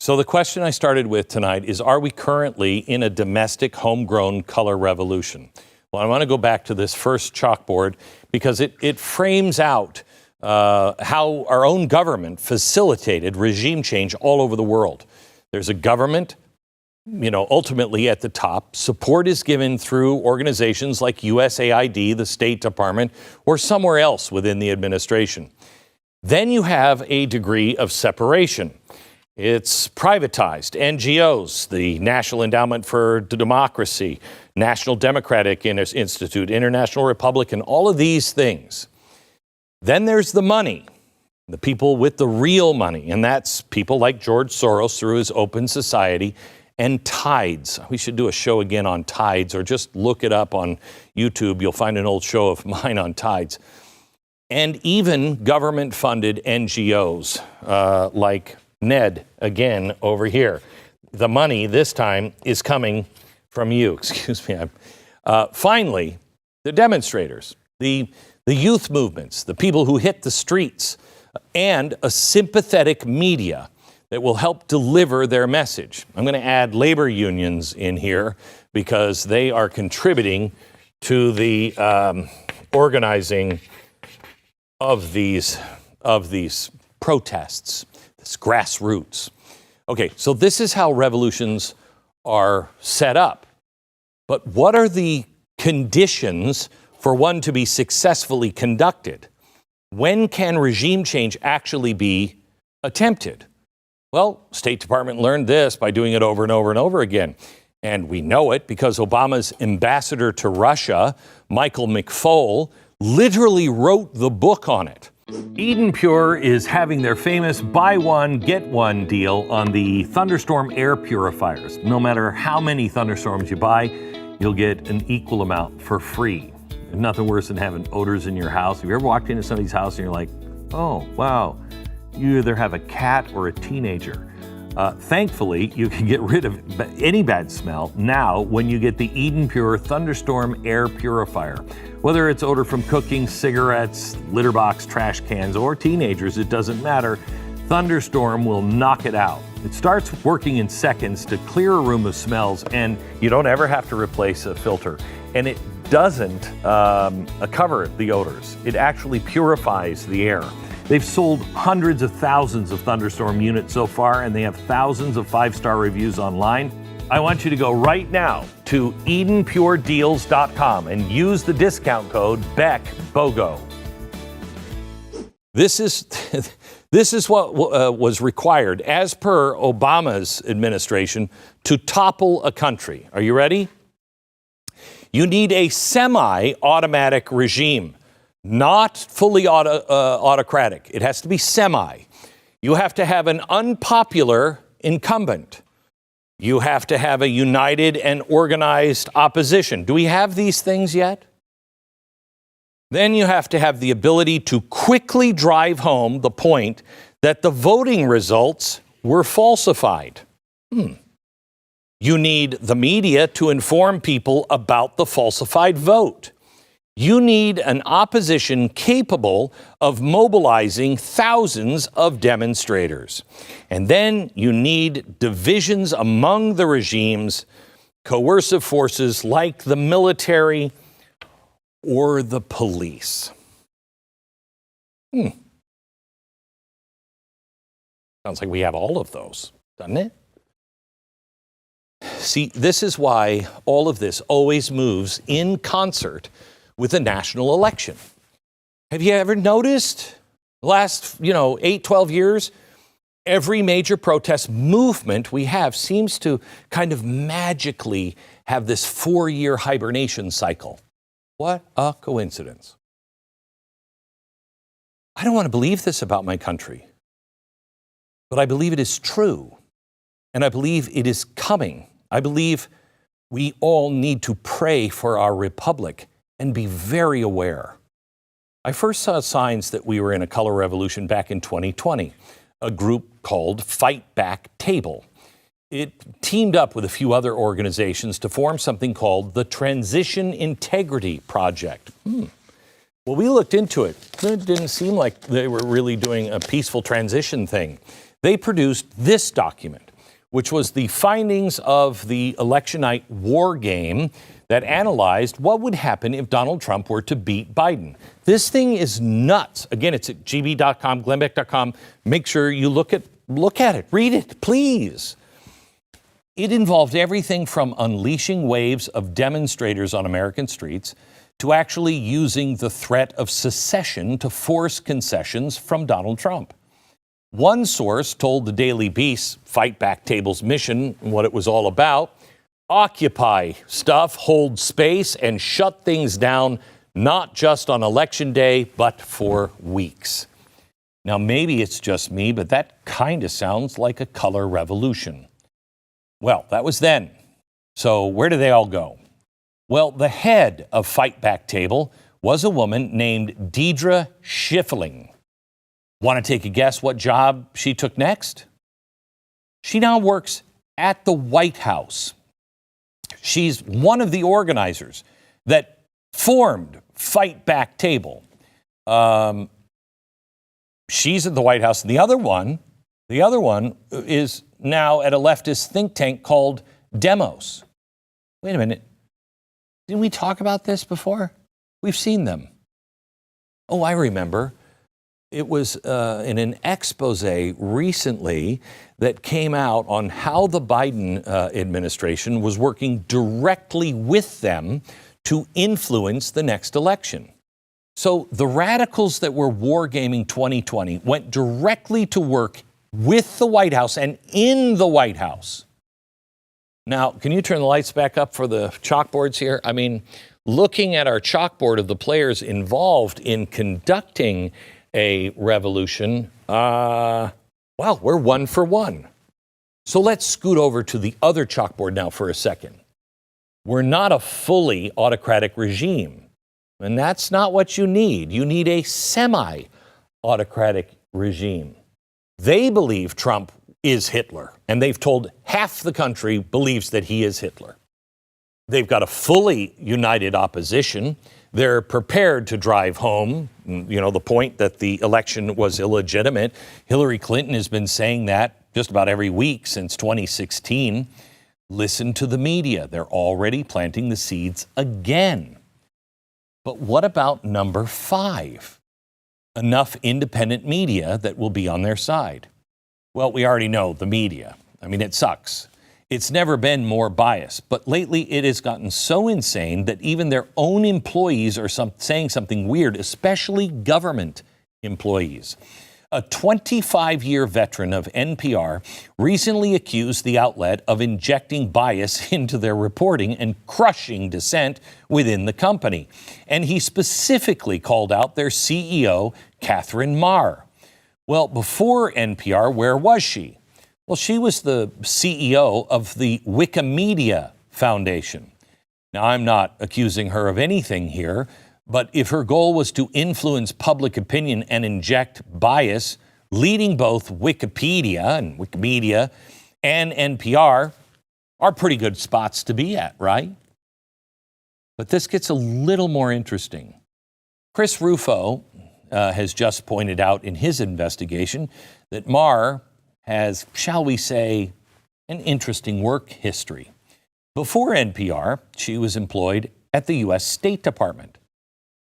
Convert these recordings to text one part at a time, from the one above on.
So the question I started with tonight is, are we currently in a domestic homegrown color revolution? Well, I want to go back to this first chalkboard because it frames out how our own government facilitated regime change all over the world. There's a government, ultimately at the top. Support is given through organizations like USAID, the State Department, or somewhere else within the administration. Then you have a degree of separation. It's privatized. NGOs, the National Endowment for Democracy, National Democratic Institute, International Republican, all of these things. Then there's the money, the people with the real money, and that's people like George Soros through his Open Society, and Tides. We should do a show again on Tides, or just look it up on YouTube. You'll find an old show of mine on Tides. And even government-funded NGOs like Ned, again, over here. The money this time is coming from you. Excuse me. Finally, the demonstrators, the youth movements, the people who hit the streets, and a sympathetic media that will help deliver their message. I'm going to add labor unions in here because they are contributing to the organizing of these protests. This grassroots. Okay, so this is how revolutions are set up. But what are the conditions for one to be successfully conducted? When can regime change actually be attempted? Well, State Department learned this by doing it over and over and over again. And we know it because Obama's ambassador to Russia, Michael McFaul, literally wrote the book on it. Eden Pure is having their famous buy one, get one deal on the thunderstorm air purifiers. No matter how many thunderstorms you buy, you'll get an equal amount for free. There's nothing worse than having odors in your house. Have you ever walked into somebody's house and you're like, oh, wow, you either have a cat or a teenager? Thankfully, you can get rid of any bad smell now when you get the Eden Pure Thunderstorm Air Purifier. Whether it's odor from cooking, cigarettes, litter box, trash cans, or teenagers, it doesn't matter. Thunderstorm will knock it out. It starts working in seconds to clear a room of smells, and you don't ever have to replace a filter. And it doesn't cover the odors. It actually purifies the air. They've sold hundreds of thousands of Thunderstorm units so far, and they have thousands of 5-star reviews online. I want you to go right now to EdenPureDeals.com and use the discount code BECK-BOGO. This is what was required, as per Obama's administration, to topple a country. Are you ready? You need a semi-automatic regime. Not fully autocratic. It has to be semi. You have to have an unpopular incumbent. You have to have a united and organized opposition. Do we have these things yet? Then you have to have the ability to quickly drive home the point that the voting results were falsified. You need the media to inform people about the falsified vote. You need an opposition capable of mobilizing thousands of demonstrators. And then you need divisions among the regimes, coercive forces like the military or the police. Sounds like we have all of those, doesn't it? See, this is why all of this always moves in concert with a national election. Have you ever noticed the last, 8, 12 years, every major protest movement we have seems to kind of magically have this 4-year hibernation cycle. What a coincidence. I don't want to believe this about my country, but I believe it is true, and I believe it is coming. I believe we all need to pray for our republic and be very aware. I first saw signs that we were in a color revolution back in 2020, a group called Fight Back Table. It teamed up with a few other organizations to form something called the Transition Integrity Project. Well, we looked into it. It didn't seem like they were really doing a peaceful transition thing. They produced this document. which was the findings of the election night war game that analyzed what would happen if Donald Trump were to beat Biden. This thing is nuts. Again, it's at gb.com, glennbeck.com. Make sure you look at it, read it, please. It involved everything from unleashing waves of demonstrators on American streets to actually using the threat of secession to force concessions from Donald Trump. One source told the Daily Beast Fight Back Table's mission and what it was all about: occupy stuff, hold space, and shut things down, not just on election day, but for weeks. Now, maybe it's just me, but that kind of sounds like a color revolution. Well, that was then. So where do they all go? Well, the head of Fight Back Table was a woman named Deidre Schiffling. Want to take a guess what job she took next? She now works at the White House. She's one of the organizers that formed Fight Back Table. She's at the White House. And the other one is now at a leftist think tank called Demos. Wait a minute. Didn't we talk about this before? We've seen them. Oh, I remember. It was in an expose recently that came out on how the Biden administration was working directly with them to influence the next election. So the radicals that were wargaming 2020 went directly to work with the White House and in the White House. Now, can you turn the lights back up for the chalkboards here? I mean, looking at our chalkboard of the players involved in conducting a revolution, well, we're 1 for 1. So let's scoot over to the other chalkboard now for a second. We're not a fully autocratic regime, and that's not what you need. You need a semi-autocratic regime. They believe Trump is Hitler, and they've told half the country believes that he is Hitler. They've got a fully united opposition. They're prepared to drive home, the point that the election was illegitimate. Hillary Clinton has been saying that just about every week since 2016. Listen to the media. They're already planting the seeds again. But what about number 5? Enough independent media that will be on their side. Well, we already know the media. I mean, it sucks. It's never been more biased, but lately it has gotten so insane that even their own employees are saying something weird, especially government employees. A 25-year veteran of NPR recently accused the outlet of injecting bias into their reporting and crushing dissent within the company. And he specifically called out their CEO, Catherine Maher. Well, before NPR, where was she? Well, she was the CEO of the Wikimedia Foundation. Now, I'm not accusing her of anything here, but if her goal was to influence public opinion and inject bias, leading both Wikipedia and NPR are pretty good spots to be at, right? But this gets a little more interesting. Chris Rufo has just pointed out in his investigation that Maher has, shall we say, an interesting work history. Before NPR, she was employed at the U.S. State Department.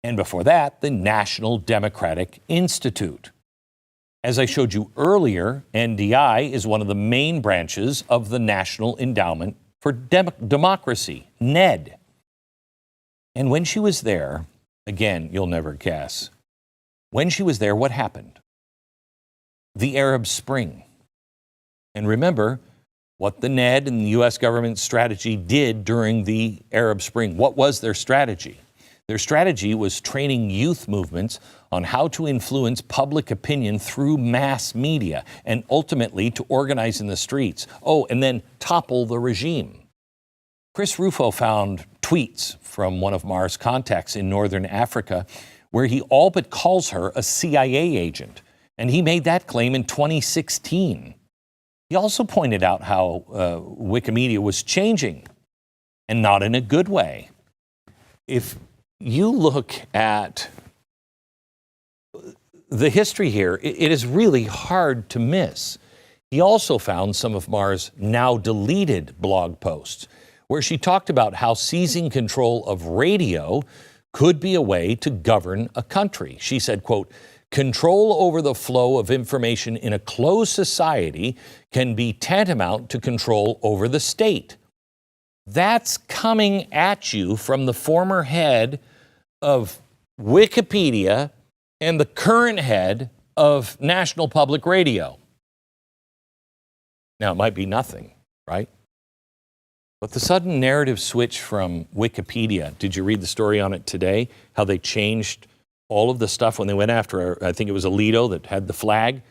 And before that, the National Democratic Institute. As I showed you earlier, NDI is one of the main branches of the National Endowment for Democracy, NED. And when she was there, again, you'll never guess, when she was there, what happened? The Arab Spring. And remember what the NED and the U.S. government strategy did during the Arab Spring. What was their strategy? Their strategy was training youth movements on how to influence public opinion through mass media and ultimately to organize in the streets. Oh, and then topple the regime. Chris Rufo found tweets from one of Maher's contacts in northern Africa where he all but calls her a CIA agent. And he made that claim in 2016. He also pointed out how Wikimedia was changing, and not in a good way. If you look at the history here, it is really hard to miss. He also found some of Maher's now deleted blog posts, where she talked about how seizing control of radio could be a way to govern a country. She said, quote, "Control over the flow of information in a closed society can be tantamount to control over the state." That's coming at you from the former head of Wikipedia and the current head of National Public Radio. Now, it might be nothing, right? But the sudden narrative switch from Wikipedia, did you read the story on it today? How they changed all of the stuff when they went after, I think it was Alito that had the flag,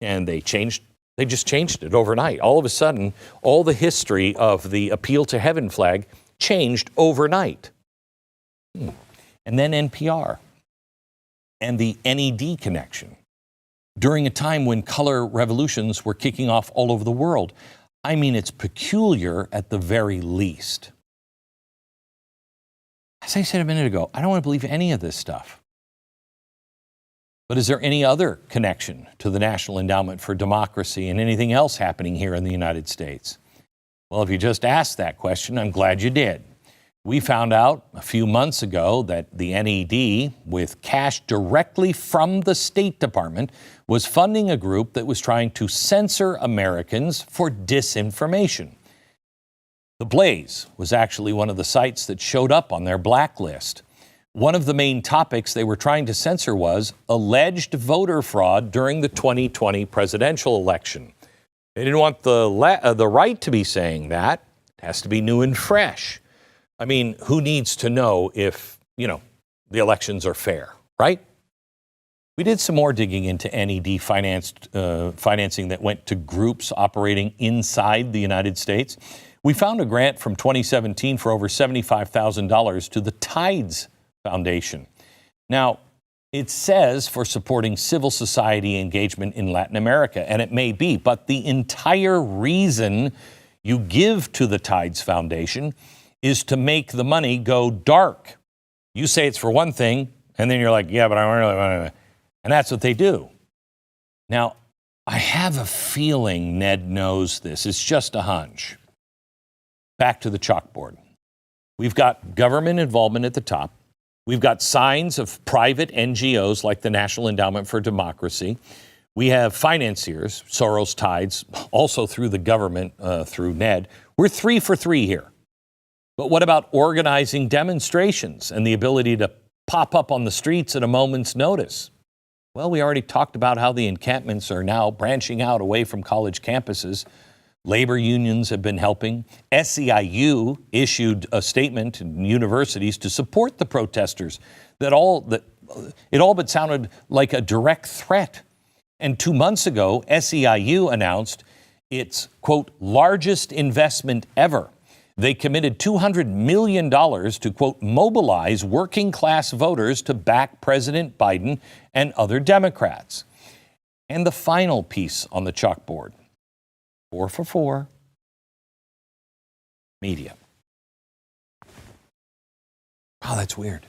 and they just changed it overnight. All of a sudden, all the history of the Appeal to Heaven flag changed overnight. And then NPR and the NED connection during a time when color revolutions were kicking off all over the world. I mean, it's peculiar at the very least. As I said a minute ago, I don't want to believe any of this stuff. But is there any other connection to the National Endowment for Democracy and anything else happening here in the United States? Well, if you just asked that question, I'm glad you did. We found out a few months ago that the NED, with cash directly from the State Department, was funding a group that was trying to censor Americans for disinformation. The Blaze was actually one of the sites that showed up on their blacklist. One of the main topics they were trying to censor was alleged voter fraud during the 2020 presidential election. They didn't want the right to be saying that. It has to be new and fresh. I mean, who needs to know if, the elections are fair, right? We did some more digging into NED financing that went to groups operating inside the United States. We found a grant from 2017 for over $75,000 to the Tides Foundation. Now, it says for supporting civil society engagement in Latin America, and it may be, but the entire reason you give to the Tides Foundation is to make the money go dark. You say it's for one thing, and then you're like, yeah, but I don't really want to. And that's what they do. Now, I have a feeling Ned knows this. It's just a hunch. Back to the chalkboard. We've got government involvement at the top. We've got signs of private NGOs like the National Endowment for Democracy. We have financiers, Soros, Tides, also through the government, through Ned. We're 3 for 3 here. But what about organizing demonstrations and the ability to pop up on the streets at a moment's notice? Well, we already talked about how the encampments are now branching out away from college campuses. Labor unions have been helping. SEIU issued a statement to universities to support the protesters. It all but sounded like a direct threat. And 2 months ago, SEIU announced its, quote, largest investment ever. They committed $200 million to, quote, mobilize working class voters to back President Biden and other Democrats. And the final piece on the chalkboard, 4 for 4, media. Wow, that's weird.